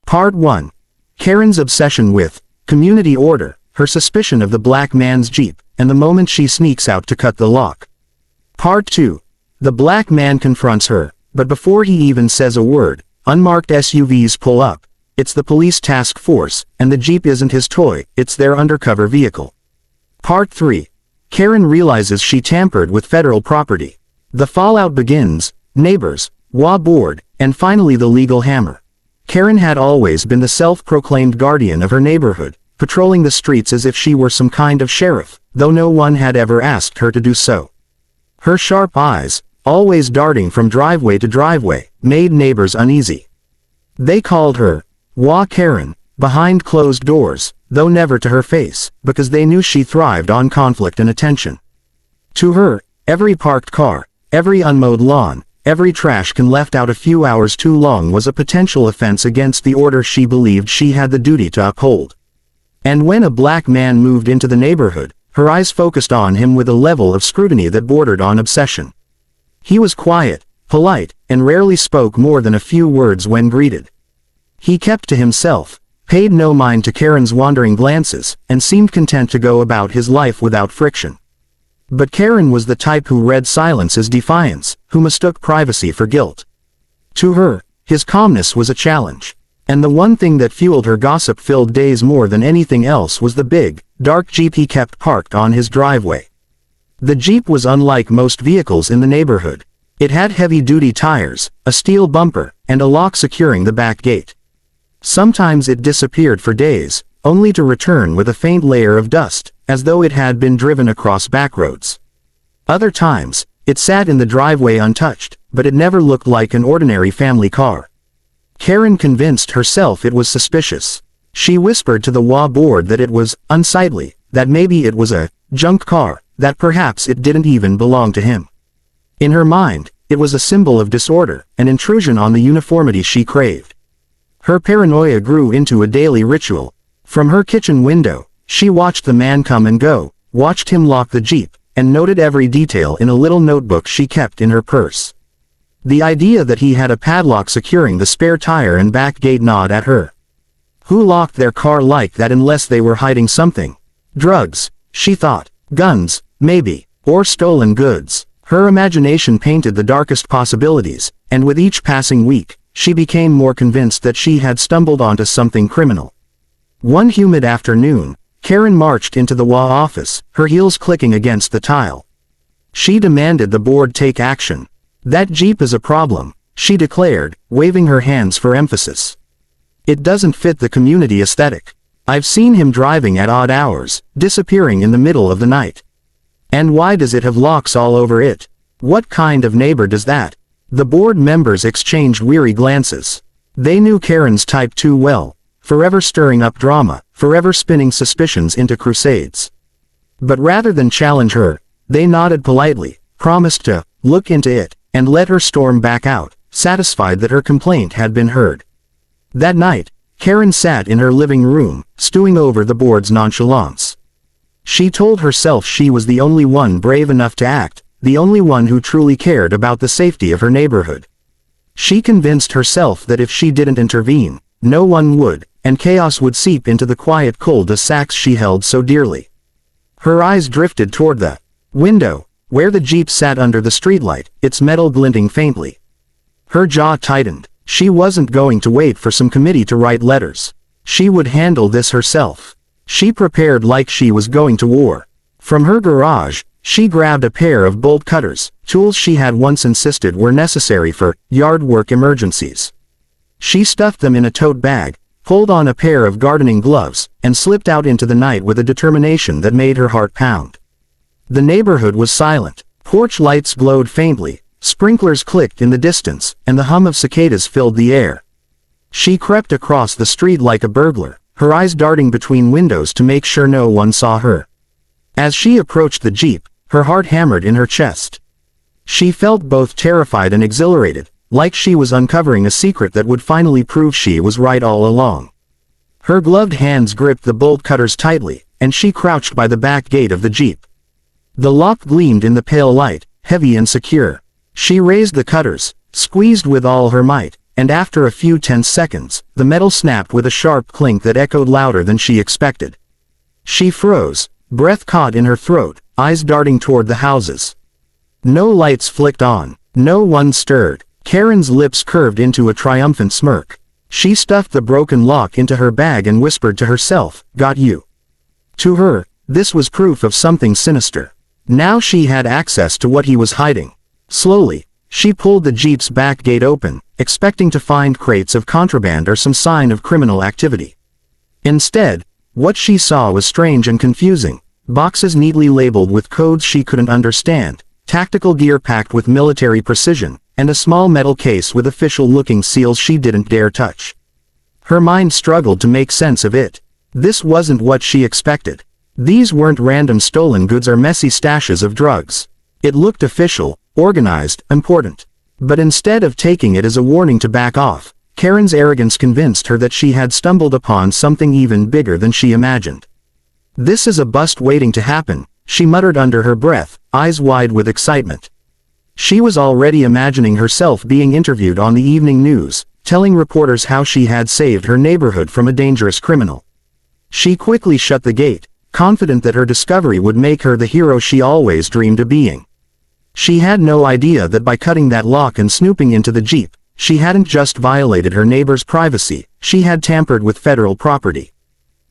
Part 1. Karen's obsession with community order, her suspicion of the black man's Jeep, and the moment she sneaks out to cut the lock. Part 2. The black man confronts her, but before he even says a word, unmarked SUVs pull up. It's the police task force, and the Jeep isn't his toy, it's their undercover vehicle. Part 3. Karen realizes she tampered with federal property. The fallout begins: neighbors, HOA board, and finally the legal hammer. Karen had always been the self-proclaimed guardian of her neighborhood, patrolling the streets as if she were some kind of sheriff, though no one had ever asked her to do so. Her sharp eyes, always darting from driveway to driveway, made neighbors uneasy. They called her HOA Karen, behind closed doors, though never to her face, because they knew she thrived on conflict and attention. To her, every parked car, every unmowed lawn, every trash can left out a few hours too long was a potential offense against the order she believed she had the duty to uphold. And when a black man moved into the neighborhood, her eyes focused on him with a level of scrutiny that bordered on obsession. He was quiet, polite, and rarely spoke more than a few words when greeted. He kept to himself, paid no mind to Karen's wandering glances, and seemed content to go about his life without friction. But Karen was the type who read silence as defiance, who mistook privacy for guilt. To her, his calmness was a challenge. And the one thing that fueled her gossip-filled days more than anything else was the big, dark Jeep he kept parked on his driveway. The Jeep was unlike most vehicles in the neighborhood. It had heavy-duty tires, a steel bumper, and a lock securing the back gate. Sometimes it disappeared for days, only to return with a faint layer of dust, as though it had been driven across backroads. Other times, it sat in the driveway untouched, but it never looked like an ordinary family car. Karen convinced herself it was suspicious. She whispered to the HOA board that it was unsightly, that maybe it was a junk car, that perhaps it didn't even belong to him. In her mind, it was a symbol of disorder, an intrusion on the uniformity she craved. Her paranoia grew into a daily ritual. From her kitchen window, she watched the man come and go, watched him lock the Jeep, and noted every detail in a little notebook she kept in her purse. The idea that he had a padlock securing the spare tire and back gate gnawed at her. Who locked their car like that unless they were hiding something? Drugs, she thought. Guns, maybe. Or stolen goods. Her imagination painted the darkest possibilities, and with each passing week, she became more convinced that she had stumbled onto something criminal. One humid afternoon, Karen marched into the HOA office, her heels clicking against the tile. She demanded the board take action. That Jeep is a problem, she declared, waving her hands for emphasis. It doesn't fit the community aesthetic. I've seen him driving at odd hours, disappearing in the middle of the night. And why does it have locks all over it? What kind of neighbor does that? The board members exchanged weary glances. They knew Karen's type too well, forever stirring up drama, forever spinning suspicions into crusades. But rather than challenge her, they nodded politely, promised to look into it, and let her storm back out, satisfied that her complaint had been heard. That night, Karen sat in her living room, stewing over the board's nonchalance. She told herself she was the only one brave enough to act, the only one who truly cared about the safety of her neighborhood. She convinced herself that if she didn't intervene, no one would, and chaos would seep into the quiet cul-de-sacs she held so dearly. Her eyes drifted toward the window, where the Jeep sat under the streetlight, its metal glinting faintly. Her jaw tightened. She wasn't going to wait for some committee to write letters. She would handle this herself. She prepared like she was going to war. From her garage, she grabbed a pair of bolt cutters, tools she had once insisted were necessary for yard work emergencies. She stuffed them in a tote bag, pulled on a pair of gardening gloves, and slipped out into the night with a determination that made her heart pound. The neighborhood was silent. Porch lights glowed faintly, sprinklers clicked in the distance, and the hum of cicadas filled the air. She crept across the street like a burglar, her eyes darting between windows to make sure no one saw her. As she approached the Jeep, her heart hammered in her chest. She felt both terrified and exhilarated, like she was uncovering a secret that would finally prove she was right all along. Her gloved hands gripped the bolt cutters tightly, and she crouched by the back gate of the Jeep. The lock gleamed in the pale light, heavy and secure. She raised the cutters, squeezed with all her might, and after a few tense seconds, the metal snapped with a sharp clink that echoed louder than she expected. She froze, breath caught in her throat, eyes darting toward the houses. No lights flicked on. No one stirred. Karen's lips curved into a triumphant smirk. She stuffed the broken lock into her bag and whispered to herself, "Got you." To her, this was proof of something sinister. Now she had access to what he was hiding. Slowly, she pulled the Jeep's back gate open, expecting to find crates of contraband or some sign of criminal activity. Instead, what she saw was strange and confusing. Boxes neatly labeled with codes she couldn't understand, tactical gear packed with military precision, and a small metal case with official-looking seals she didn't dare touch. Her mind struggled to make sense of it. This wasn't what she expected. These weren't random stolen goods or messy stashes of drugs. It looked official, organized, important. But instead of taking it as a warning to back off, Karen's arrogance convinced her that she had stumbled upon something even bigger than she imagined. "This is a bust waiting to happen," she muttered under her breath, eyes wide with excitement. She was already imagining herself being interviewed on the evening news, telling reporters how she had saved her neighborhood from a dangerous criminal. She quickly shut the gate, confident that her discovery would make her the hero she always dreamed of being. She had no idea that by cutting that lock and snooping into the Jeep, she hadn't just violated her neighbor's privacy, she had tampered with federal property.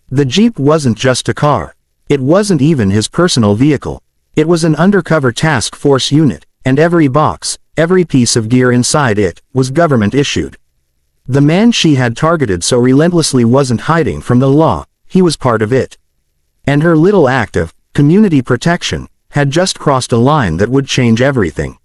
The Jeep wasn't just a car. It wasn't even his personal vehicle. It was an undercover task force unit, and every box, every piece of gear inside it, was government-issued. The man she had targeted so relentlessly wasn't hiding from the law, he was part of it. And her little act of community protection had just crossed a line that would change everything.